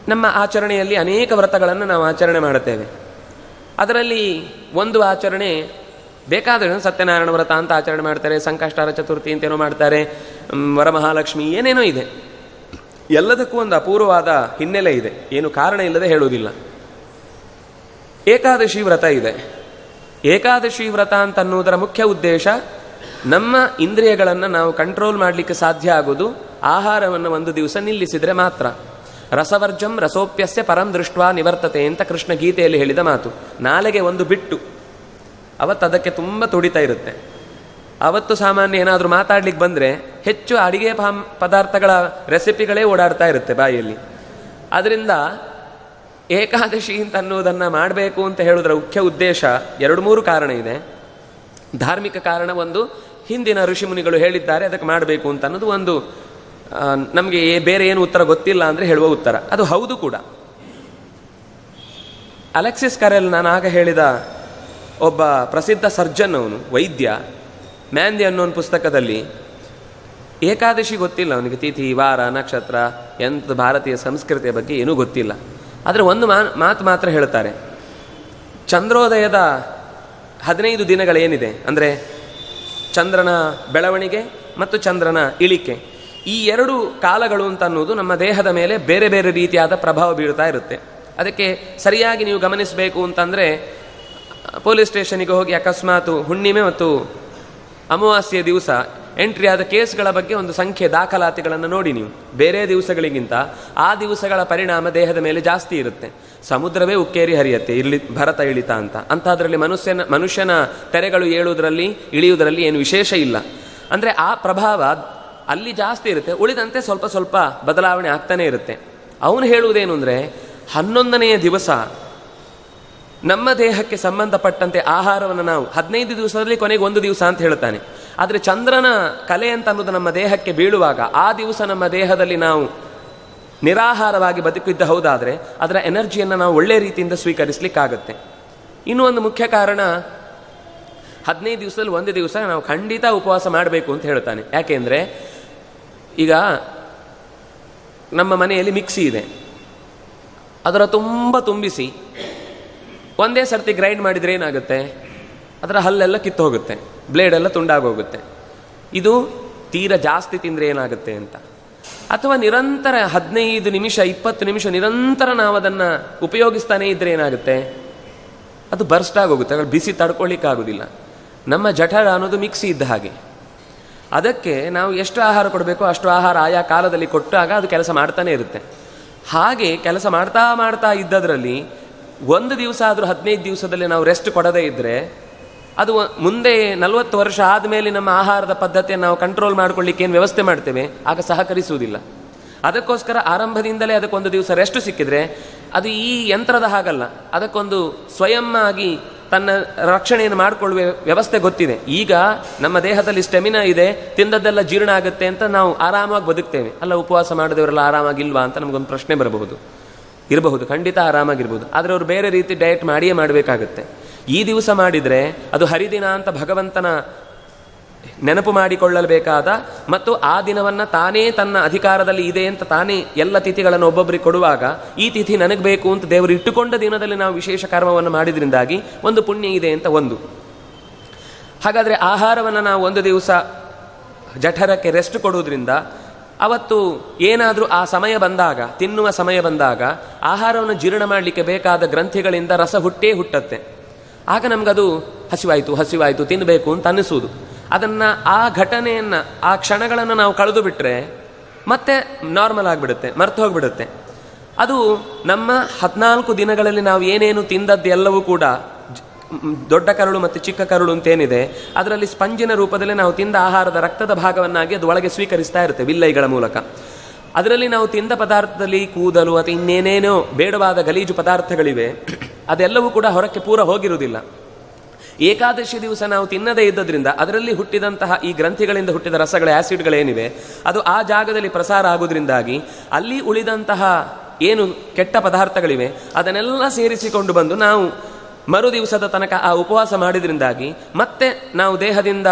ನಮ್ಮ ಆಚರಣೆಯಲ್ಲಿ ಅನೇಕ ವ್ರತಗಳನ್ನು ನಾವು ಆಚರಣೆ ಮಾಡುತ್ತೇವೆ. ಅದರಲ್ಲಿ ಒಂದು ಆಚರಣೆ ಬೇಕಾದರೆ ಸತ್ಯನಾರಾಯಣ ವ್ರತ ಅಂತ ಆಚರಣೆ ಮಾಡ್ತಾರೆ, ಸಂಕಷ್ಟಾರ ಚತುರ್ಥಿ ಅಂತೇನೋ ಮಾಡ್ತಾರೆ, ವರಮಹಾಲಕ್ಷ್ಮಿ ಏನೇನೋ ಇದೆ. ಎಲ್ಲದಕ್ಕೂ ಒಂದು ಅಪೂರ್ವವಾದ ಹಿನ್ನೆಲೆ ಇದೆ, ಏನು ಕಾರಣ ಇಲ್ಲದೆ ಹೇಳುವುದಿಲ್ಲ. ಏಕಾದಶಿ ವ್ರತ ಇದೆ. ಏಕಾದಶಿ ವ್ರತ ಅಂತ ಅನ್ನುವುದರ ಮುಖ್ಯ ಉದ್ದೇಶ ನಮ್ಮ ಇಂದ್ರಿಯಗಳನ್ನು ನಾವು ಕಂಟ್ರೋಲ್ ಮಾಡಲಿಕ್ಕೆ ಸಾಧ್ಯ ಆಗೋದು ಆಹಾರವನ್ನು ಒಂದು ದಿವಸ ನಿಲ್ಲಿಸಿದರೆ ಮಾತ್ರ. ರಸವರ್ಜಂ ರಸೋಪ್ಯಸ್ಯ ಪರಂ ದೃಷ್ಟ್ವಾ ನಿವರ್ತತೆ ಅಂತ ಕೃಷ್ಣ ಗೀತೆಯಲ್ಲಿ ಹೇಳಿದ ಮಾತು. ನಾಲೆಗೆ ಒಂದು ಬಿಟ್ಟು ಅವತ್ತು ಅದಕ್ಕೆ ತುಂಬ ತುಡಿತಾ ಇರುತ್ತೆ. ಅವತ್ತು ಸಾಮಾನ್ಯ ಏನಾದರೂ ಮಾತಾಡ್ಲಿಕ್ಕೆ ಬಂದರೆ ಹೆಚ್ಚು ಅಡಿಗೆ ಪದಾರ್ಥಗಳ ರೆಸಿಪಿಗಳೇ ಓಡಾಡ್ತಾ ಇರುತ್ತೆ ಬಾಯಲ್ಲಿ. ಅದರಿಂದ ಏಕಾದಶಿ ಅಂತ ಅನ್ನೋದನ್ನು ಮಾಡಬೇಕು ಅಂತ ಹೇಳೋದ್ರ ಮುಖ್ಯ ಉದ್ದೇಶ 2-3 ಕಾರಣ ಇದೆ. ಧಾರ್ಮಿಕ ಕಾರಣ ಒಂದು, ಹಿಂದಿನ ಋಷಿಮುನಿಗಳು ಹೇಳಿದ್ದಾರೆ ಅದಕ್ಕೆ ಮಾಡಬೇಕು ಅಂತ ಅನ್ನೋದು ಒಂದು. ನಮಗೆ ಬೇರೆ ಏನು ಉತ್ತರ ಗೊತ್ತಿಲ್ಲ ಅಂದರೆ ಹೇಳುವ ಉತ್ತರ ಅದು ಹೌದು ಕೂಡ. ಅಲೆಕ್ಸಿಸ್ ಕರೆಲ್ ನಾನು ಆಗ ಹೇಳಿದ ಒಬ್ಬ ಪ್ರಸಿದ್ಧ ಸರ್ಜನ್, ಅವನು ವೈದ್ಯ, ಮ್ಯಾಂದಿ ಅನ್ನೋ ಒಂದು ಪುಸ್ತಕದಲ್ಲಿ ಏಕಾದಶಿ ಗೊತ್ತಿಲ್ಲ ಅವನಿಗೆ, ತಿಥಿ ವಾರ ನಕ್ಷತ್ರ ಎಂಥ ಭಾರತೀಯ ಸಂಸ್ಕೃತಿಯ ಬಗ್ಗೆ ಏನೂ ಗೊತ್ತಿಲ್ಲ. ಆದರೆ ಒಂದು ಮಾತು ಮಾತ್ರ ಹೇಳ್ತಾರೆ, ಚಂದ್ರೋದಯದ 15 ದಿನಗಳೇನಿದೆ ಅಂದರೆ ಚಂದ್ರನ ಬೆಳವಣಿಗೆ ಮತ್ತು ಚಂದ್ರನ ಇಳಿಕೆ, ಈ 2 ಕಾಲಗಳು ಅಂತ ಅನ್ನೋದು ನಮ್ಮ ದೇಹದ ಮೇಲೆ ಬೇರೆ ಬೇರೆ ರೀತಿಯಾದ ಪ್ರಭಾವ ಬೀಳ್ತಾ ಇರುತ್ತೆ. ಅದಕ್ಕೆ ಸರಿಯಾಗಿ ನೀವು ಗಮನಿಸಬೇಕು ಅಂತಂದರೆ ಪೊಲೀಸ್ ಸ್ಟೇಷನಿಗೆ ಹೋಗಿ ಅಕಸ್ಮಾತ್ ಹುಣ್ಣಿಮೆ ಮತ್ತು ಅಮಾವಾಸ್ಯೆಯ ದಿವಸ ಎಂಟ್ರಿ ಆದ ಕೇಸ್ಗಳ ಬಗ್ಗೆ ಒಂದು ಸಂಖ್ಯೆ ದಾಖಲಾತಿಗಳನ್ನು ನೋಡಿ ನೀವು. ಬೇರೆ ದಿವಸಗಳಿಗಿಂತ ಆ ದಿವಸಗಳ ಪರಿಣಾಮ ದೇಹದ ಮೇಲೆ ಜಾಸ್ತಿ ಇರುತ್ತೆ. ಸಮುದ್ರವೇ ಉಕ್ಕೇರಿ ಹರಿಯುತ್ತೆ ಭರತ ಇಳಿತ ಅಂತ. ಅಂಥದ್ರಲ್ಲಿ ಮನುಷ್ಯನ ತೆರೆಗಳು ಏಳುವುದರಲ್ಲಿ ಇಳಿಯುವುದರಲ್ಲಿ ಏನು ವಿಶೇಷ ಇಲ್ಲ. ಅಂದರೆ ಆ ಪ್ರಭಾವ ಅಲ್ಲಿ ಜಾಸ್ತಿ ಇರುತ್ತೆ, ಉಳಿದಂತೆ ಸ್ವಲ್ಪ ಸ್ವಲ್ಪ ಬದಲಾವಣೆ ಆಗ್ತಾನೆ ಇರುತ್ತೆ. ಅವನು ಹೇಳುವುದೇನು ಅಂದರೆ 11ನೆಯ ದಿವಸ ನಮ್ಮ ದೇಹಕ್ಕೆ ಸಂಬಂಧಪಟ್ಟಂತೆ ಆಹಾರವನ್ನು ನಾವು 15 ದಿವಸದಲ್ಲಿ ಕೊನೆಗೆ 1 ದಿವಸ ಅಂತ ಹೇಳ್ತಾನೆ. ಆದರೆ ಚಂದ್ರನ ಕಲೆ ಅಂತ ಅನ್ನೋದು ನಮ್ಮ ದೇಹಕ್ಕೆ ಬೀಳುವಾಗ ಆ ದಿವಸ ನಮ್ಮ ದೇಹದಲ್ಲಿ ನಾವು ನಿರಾಹಾರವಾಗಿ ಬದುಕಿದ್ದ ಹೌದಾದರೆ ಅದರ ಎನರ್ಜಿಯನ್ನು ನಾವು ಒಳ್ಳೆಯ ರೀತಿಯಿಂದ ಸ್ವೀಕರಿಸಲಿಕ್ಕಾಗತ್ತೆ. ಇನ್ನೂ ಒಂದು ಮುಖ್ಯ ಕಾರಣ, 15 ದಿವಸದಲ್ಲಿ 1 ದಿವಸ ನಾವು ಖಂಡಿತ ಉಪವಾಸ ಮಾಡಬೇಕು ಅಂತ ಹೇಳ್ತಾನೆ. ಯಾಕೆಂದರೆ ಈಗ ನಮ್ಮ ಮನೆಯಲ್ಲಿ ಮಿಕ್ಸಿ ಇದೆ, ಅದರ ತುಂಬ ತುಂಬಿಸಿ ಒಂದೇ ಸರ್ತಿ ಗ್ರೈಂಡ್ ಮಾಡಿದರೆ ಏನಾಗುತ್ತೆ, ಅದರ ಹಲ್ಲೆಲ್ಲ ಕಿತ್ತು ಹೋಗುತ್ತೆ, ಬ್ಲೇಡೆಲ್ಲ ತುಂಡಾಗೋಗುತ್ತೆ. ಇದು ತೀರಾ ಜಾಸ್ತಿ ತಿಂದರೆ ಏನಾಗುತ್ತೆ ಅಂತ. ಅಥವಾ ನಿರಂತರ 15 ನಿಮಿಷ 20 ನಿಮಿಷ ನಿರಂತರ ನಾವು ಅದನ್ನು ಉಪಯೋಗಿಸ್ತಾನೇ ಇದ್ದರೆ ಏನಾಗುತ್ತೆ, ಅದು ಬರ್ಸ್ಟ್ ಆಗೋಗುತ್ತೆ, ಅದ್ರ ಬಿಸಿ ತಡ್ಕೊಳ್ಳಿಕ್ಕಾಗೋದಿಲ್ಲ. ನಮ್ಮ ಜಠರ ಅನ್ನೋದು ಮಿಕ್ಸಿ ಇದ್ದ ಹಾಗೆ, ಅದಕ್ಕೆ ನಾವು ಎಷ್ಟು ಆಹಾರ ಕೊಡಬೇಕೋ ಅಷ್ಟು ಆಹಾರ ಆಯಾ ಕಾಲದಲ್ಲಿ ಕೊಟ್ಟಾಗ ಅದು ಕೆಲಸ ಮಾಡ್ತಾನೆ ಇರುತ್ತೆ. ಹಾಗೆ ಕೆಲಸ ಮಾಡ್ತಾ ಮಾಡ್ತಾ ಇದ್ದದ್ರಲ್ಲಿ 1 ದಿವಸ ಆದರೂ 15 ದಿವಸದಲ್ಲಿ ನಾವು ರೆಸ್ಟ್ ಕೊಡದೇ ಇದ್ದರೆ ಅದು ಮುಂದೆ 40 ವರ್ಷ ಆದಮೇಲೆ ನಮ್ಮ ಆಹಾರದ ಪದ್ಧತಿಯನ್ನು ನಾವು ಕಂಟ್ರೋಲ್ ಮಾಡ್ಕೊಳ್ಳಿಕ್ಕೆ ಏನು ವ್ಯವಸ್ಥೆ ಮಾಡ್ತೇವೆ ಆಗ ಸಹಕರಿಸುವುದಿಲ್ಲ. ಅದಕ್ಕೋಸ್ಕರ ಆರಂಭದಿಂದಲೇ ಅದಕ್ಕೊಂದು ದಿವಸ ರೆಸ್ಟ್ ಸಿಕ್ಕಿದ್ರೆ ಅದು ಈ ಯಂತ್ರದ ಹಾಗಲ್ಲ, ಅದಕ್ಕೊಂದು ಸ್ವಯಂ ಆಗಿ ತನ್ನ ರಕ್ಷಣೆಯನ್ನು ಮಾಡಿಕೊಳ್ಳುವ ವ್ಯವಸ್ಥೆ ಗೊತ್ತಿದೆ. ಈಗ ನಮ್ಮ ದೇಹದಲ್ಲಿ ಸ್ಟೆಮಿನಾ ಇದೆ, ತಿಂದದ್ದೆಲ್ಲ ಜೀರ್ಣ ಆಗುತ್ತೆ ಅಂತ ನಾವು ಆರಾಮಾಗಿ ಬದುಕ್ತೇವೆ. ಅಲ್ಲ, ಉಪವಾಸ ಮಾಡಿದವರೆಲ್ಲ ಆರಾಮಾಗಿಲ್ವಾ ಅಂತ ನಮಗೊಂದು ಪ್ರಶ್ನೆ ಇರಬಹುದು, ಖಂಡಿತ ಆರಾಮಾಗಿರ್ಬೋದು. ಆದರೆ ಅವರು ಬೇರೆ ರೀತಿ ಡಯಟ್ ಮಾಡಿಯೇ ಮಾಡಬೇಕಾಗುತ್ತೆ. ಈ ದಿವಸ ಮಾಡಿದರೆ ಅದು ಹರಿದಿನ ಅಂತ ಭಗವಂತನ ನೆನಪು ಮಾಡಿಕೊಳ್ಳಬೇಕಾದ ಮತ್ತು ಆ ದಿನವನ್ನು ತಾನೇ ತನ್ನ ಅಧಿಕಾರದಲ್ಲಿ ಇದೆ ಅಂತ ತಾನೇ ಎಲ್ಲ ತಿಥಿಗಳನ್ನು ಒಬ್ಬೊಬ್ಬರಿಗೆ ಕೊಡುವಾಗ ಈ ತಿಥಿ ನನಗೆ ಬೇಕು ಅಂತ ದೇವರು ಇಟ್ಟುಕೊಂಡ ದಿನದಲ್ಲಿ ನಾವು ವಿಶೇಷ ಕರ್ಮವನ್ನು ಮಾಡಿದ್ರಿಂದಾಗಿ ಒಂದು ಪುಣ್ಯ ಇದೆ ಅಂತ ಒಂದು. ಹಾಗಾದರೆ ಆಹಾರವನ್ನು ನಾವು 1 ದಿವಸ ಜಠರಕ್ಕೆ ರೆಸ್ಟ್ ಕೊಡುವುದರಿಂದ ಅವತ್ತು ಏನಾದರೂ ಆ ಸಮಯ ಬಂದಾಗ, ತಿನ್ನುವ ಸಮಯ ಬಂದಾಗ ಆಹಾರವನ್ನು ಜೀರ್ಣ ಮಾಡಲಿಕ್ಕೆ ಬೇಕಾದ ಗ್ರಂಥಿಗಳಿಂದ ರಸ ಹುಟ್ಟತ್ತೆ. ಆಗ ನಮಗದು ಹಸಿವಾಯಿತು ತಿನ್ನಬೇಕು ಅಂತ ಅನ್ನಿಸುವುದು. ಅದನ್ನು ಆ ಘಟನೆಯನ್ನು ಆ ಕ್ಷಣಗಳನ್ನು ನಾವು ಕಳೆದು ಬಿಟ್ಟರೆ ಮತ್ತೆ ನಾರ್ಮಲ್ ಆಗಿಬಿಡುತ್ತೆ, ಮರ್ತು ಹೋಗಿಬಿಡುತ್ತೆ. ಅದು ನಮ್ಮ 14 ದಿನಗಳಲ್ಲಿ ನಾವು ಏನೇನು ತಿಂದದ್ದು ಎಲ್ಲವೂ ಕೂಡ ದೊಡ್ಡ ಕರುಳು ಮತ್ತು ಚಿಕ್ಕ ಕರುಳು ಅಂತೇನಿದೆ ಅದರಲ್ಲಿ ಸ್ಪಂಜಿನ ರೂಪದಲ್ಲಿ ನಾವು ತಿಂದ ಆಹಾರದ ರಕ್ತದ ಭಾಗವನ್ನಾಗಿ ಅದು ಒಳಗೆ ಸ್ವೀಕರಿಸ್ತಾ ಇರುತ್ತೆ ವಿಲ್ಲೈಗಳ ಮೂಲಕ. ಅದರಲ್ಲಿ ನಾವು ತಿಂದ ಪದಾರ್ಥದಲ್ಲಿ ಕೂದಲು ಅಥವಾ ಇನ್ನೇನೇನೋ ಬೇಡವಾದ ಗಲೀಜು ಪದಾರ್ಥಗಳಿವೆ, ಅದೆಲ್ಲವೂ ಕೂಡ ಹೊರಕ್ಕೆ ಪೂರ ಹೋಗಿರುವುದಿಲ್ಲ. ಏಕಾದಶಿ ದಿವಸ ನಾವು ತಿನ್ನದೇ ಇದ್ದದ್ರಿಂದ ಅದರಲ್ಲಿ ಹುಟ್ಟಿದಂತಹ ಈ ಗ್ರಂಥಿಗಳಿಂದ ಹುಟ್ಟಿದ ರಸಗಳ ಆ್ಯಸಿಡ್ಗಳೇನಿವೆ ಅದು ಆ ಜಾಗದಲ್ಲಿ ಪ್ರಸಾರ ಆಗುವುದರಿಂದಾಗಿ ಅಲ್ಲಿ ಉಳಿದಂತಹ ಏನು ಕೆಟ್ಟ ಪದಾರ್ಥಗಳಿವೆ ಅದನ್ನೆಲ್ಲ ಸೇರಿಸಿಕೊಂಡು ಬಂದು ನಾವು ಮರು ದಿವಸದ ತನಕ ಆ ಉಪವಾಸ ಮಾಡಿದ್ರಿಂದಾಗಿ ಮತ್ತೆ ನಾವು ದೇಹದಿಂದ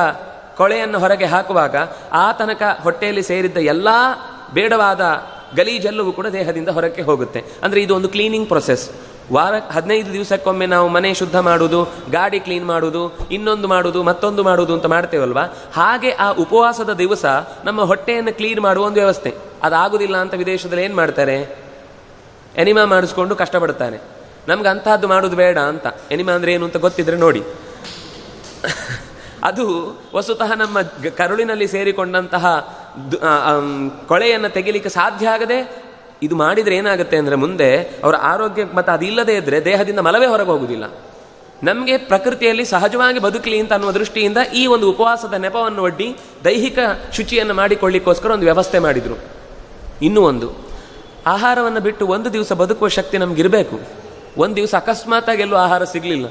ಕೊಳೆಯನ್ನು ಹೊರಗೆ ಹಾಕುವಾಗ ಆ ತನಕ ಹೊಟ್ಟೆಯಲ್ಲಿ ಸೇರಿದ್ದ ಎಲ್ಲ ಬೇಡವಾದ ಗಲೀಜೆಲ್ಲವೂ ಕೂಡ ದೇಹದಿಂದ ಹೊರಕ್ಕೆ ಹೋಗುತ್ತೆ. ಅಂದರೆ ಇದು ಒಂದು ಕ್ಲೀನಿಂಗ್ ಪ್ರೊಸೆಸ್. ವಾರ 15 ದಿವಸಕ್ಕೊಮ್ಮೆ ನಾವು ಮನೆ ಶುದ್ಧ ಮಾಡುವುದು, ಗಾಡಿ ಕ್ಲೀನ್ ಮಾಡುವುದು, ಇನ್ನೊಂದು ಮಾಡುವುದು, ಮತ್ತೊಂದು ಮಾಡುವುದು ಅಂತ ಮಾಡ್ತೇವಲ್ವಾ, ಹಾಗೆ ಆ ಉಪವಾಸದ ದಿವಸ ನಮ್ಮ ಹೊಟ್ಟೆಯನ್ನು ಕ್ಲೀನ್ ಮಾಡುವ ಒಂದು ವ್ಯವಸ್ಥೆ. ಅದಾಗುದಿಲ್ಲ ಅಂತ ವಿದೇಶದಲ್ಲಿ ಏನು ಮಾಡ್ತಾರೆ, ಎನಿಮಾ ಮಾಡಿಸ್ಕೊಂಡು ಕಷ್ಟಪಡ್ತಾರೆ. ನಮ್ಗೆ ಅಂತಹದ್ದು ಮಾಡೋದು ಬೇಡ ಅಂತ. ಎನಿಮಾ ಅಂದರೆ ಏನು ಅಂತ ಗೊತ್ತಿದ್ರೆ ನೋಡಿ. ಅದು ವಸ್ತುತಃ ನಮ್ಮ ಕರುಳಿನಲ್ಲಿ ಸೇರಿಕೊಂಡಂತಹ ಕೊಳೆಯನ್ನು ತೆಗಿಲಿಕ್ಕೆ ಸಾಧ್ಯ ಆಗದೆ ಇದು ಮಾಡಿದರೆ ಏನಾಗುತ್ತೆ ಅಂದರೆ ಮುಂದೆ ಅವರ ಆರೋಗ್ಯ ಮತ್ತು ಅದಿಲ್ಲದೆ ಇದ್ದರೆ ದೇಹದಿಂದ ಮಲವೇ ಹೊರಗೆ ಹೋಗುವುದಿಲ್ಲ. ನಮಗೆ ಪ್ರಕೃತಿಯಲ್ಲಿ ಸಹಜವಾಗಿ ಬದುಕಲಿ ಅಂತ ಅನ್ನುವ ದೃಷ್ಟಿಯಿಂದ ಈ ಒಂದು ಉಪವಾಸದ ನೆಪವನ್ನು ಒಡ್ಡಿ ದೈಹಿಕ ಶುಚಿಯನ್ನು ಮಾಡಿಕೊಳ್ಳಿಕ್ಕೋಸ್ಕರ ಒಂದು ವ್ಯವಸ್ಥೆ ಮಾಡಿದರು. ಇನ್ನೂ ಒಂದು, ಆಹಾರವನ್ನು ಬಿಟ್ಟು ಒಂದು ದಿವಸ ಬದುಕುವ ಶಕ್ತಿ ನಮಗಿರಬೇಕು. ಒಂದು ದಿವಸ ಅಕಸ್ಮಾತಾಗಿ ಎಲ್ಲೂ ಆಹಾರ ಸಿಗಲಿಲ್ಲ,